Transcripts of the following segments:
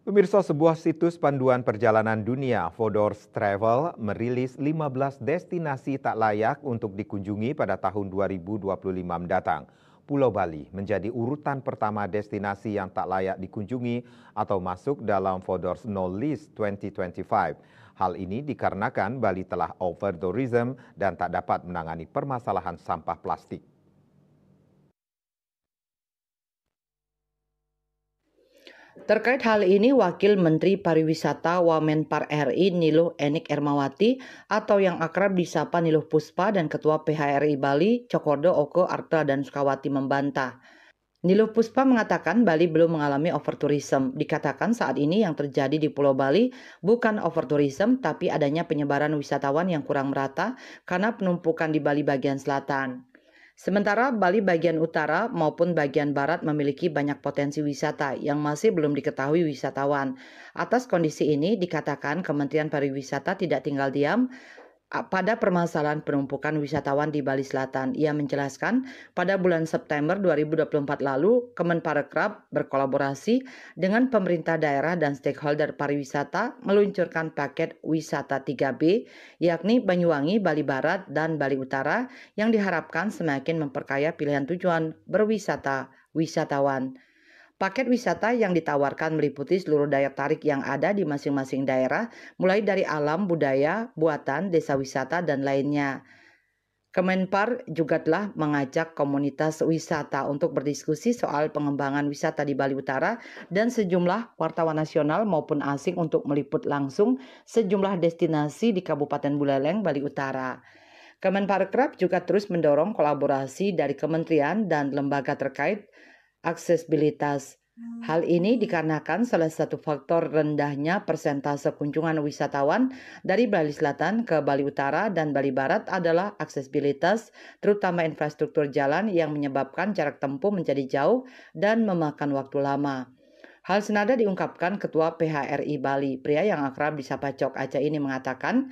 Pemirsa, sebuah situs panduan perjalanan dunia, Fodor's Travel, merilis 15 destinasi tak layak untuk dikunjungi pada tahun 2025 mendatang. Pulau Bali menjadi urutan pertama destinasi yang tak layak dikunjungi atau masuk dalam Fodor's No List 2025. Hal ini dikarenakan Bali telah over tourism dan tak dapat menangani permasalahan sampah plastik. Terkait hal ini, Wakil Menteri Pariwisata Wamenpar RI Niluh Enik Ermawati atau yang akrab disapa Niluh Puspa dan Ketua PHRI Bali Cokordo Oko Arta dan Sukawati membantah. Niluh Puspa mengatakan Bali belum mengalami overtourism. Dikatakan saat ini yang terjadi di Pulau Bali bukan overtourism tapi adanya penyebaran wisatawan yang kurang merata karena penumpukan di Bali bagian selatan. Sementara Bali bagian utara maupun bagian barat memiliki banyak potensi wisata yang masih belum diketahui wisatawan. Atas kondisi ini dikatakan Kementerian Pariwisata tidak tinggal diam pada permasalahan penumpukan wisatawan di Bali Selatan. Ia menjelaskan pada bulan September 2024 lalu Kemenparekraf berkolaborasi dengan pemerintah daerah dan stakeholder pariwisata meluncurkan paket wisata 3B yakni Banyuwangi, Bali Barat, dan Bali Utara yang diharapkan semakin memperkaya pilihan tujuan berwisata wisatawan. Paket wisata yang ditawarkan meliputi seluruh daya tarik yang ada di masing-masing daerah, mulai dari alam, budaya, buatan, desa wisata, dan lainnya. Kemenpar juga telah mengajak komunitas wisata untuk berdiskusi soal pengembangan wisata di Bali Utara dan sejumlah wartawan nasional maupun asing untuk meliput langsung sejumlah destinasi di Kabupaten Buleleng, Bali Utara. Kemenparekraf juga terus mendorong kolaborasi dari kementerian dan lembaga terkait aksesibilitas. Hal ini dikarenakan salah satu faktor rendahnya persentase kunjungan wisatawan dari Bali Selatan ke Bali Utara dan Bali Barat adalah aksesibilitas, terutama infrastruktur jalan yang menyebabkan jarak tempuh menjadi jauh dan memakan waktu lama. Hal senada diungkapkan Ketua PHRI Bali, pria yang akrab disapa Cok Aceh ini mengatakan,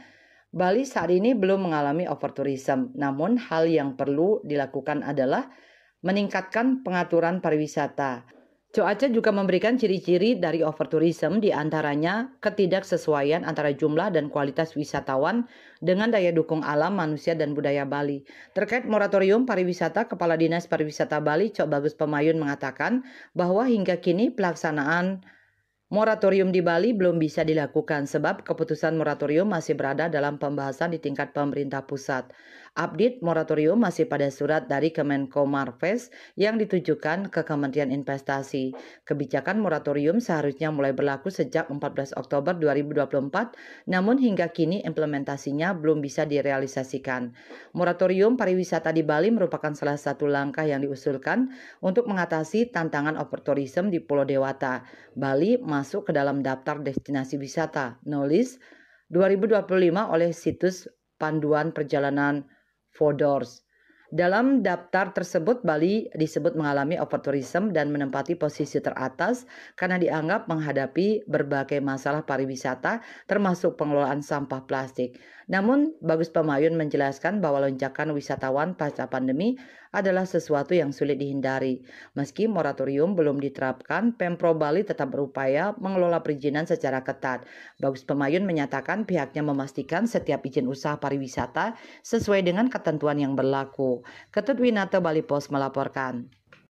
Bali saat ini belum mengalami overtourism, namun hal yang perlu dilakukan adalah meningkatkan pengaturan pariwisata. Cok Aceh juga memberikan ciri-ciri dari overtourism, diantaranya ketidaksesuaian antara jumlah dan kualitas wisatawan dengan daya dukung alam, manusia, dan budaya Bali. Terkait moratorium pariwisata, Kepala Dinas Pariwisata Bali, Cok Bagus Pemayun mengatakan bahwa hingga kini pelaksanaan moratorium di Bali belum bisa dilakukan sebab keputusan moratorium masih berada dalam pembahasan di tingkat pemerintah pusat. Update moratorium masih pada surat dari Kemenko Marves yang ditujukan ke Kementerian Investasi. Kebijakan moratorium seharusnya mulai berlaku sejak 14 Oktober 2024, namun hingga kini implementasinya belum bisa direalisasikan. Moratorium pariwisata di Bali merupakan salah satu langkah yang diusulkan untuk mengatasi tantangan overtourism di Pulau Dewata. Bali masuk ke dalam daftar destinasi wisata No List 2025 oleh situs panduan perjalanan Fodor's. Dalam daftar tersebut, Bali disebut mengalami overtourism dan menempati posisi teratas karena dianggap menghadapi berbagai masalah pariwisata termasuk pengelolaan sampah plastik. Namun, Bagus Pemayun menjelaskan bahwa lonjakan wisatawan pasca pandemi adalah sesuatu yang sulit dihindari. Meski moratorium belum diterapkan, Pemprov Bali tetap berupaya mengelola perizinan secara ketat. Bagus Pemayun menyatakan pihaknya memastikan setiap izin usaha pariwisata sesuai dengan ketentuan yang berlaku. Ketut Winata Bali Pos melaporkan.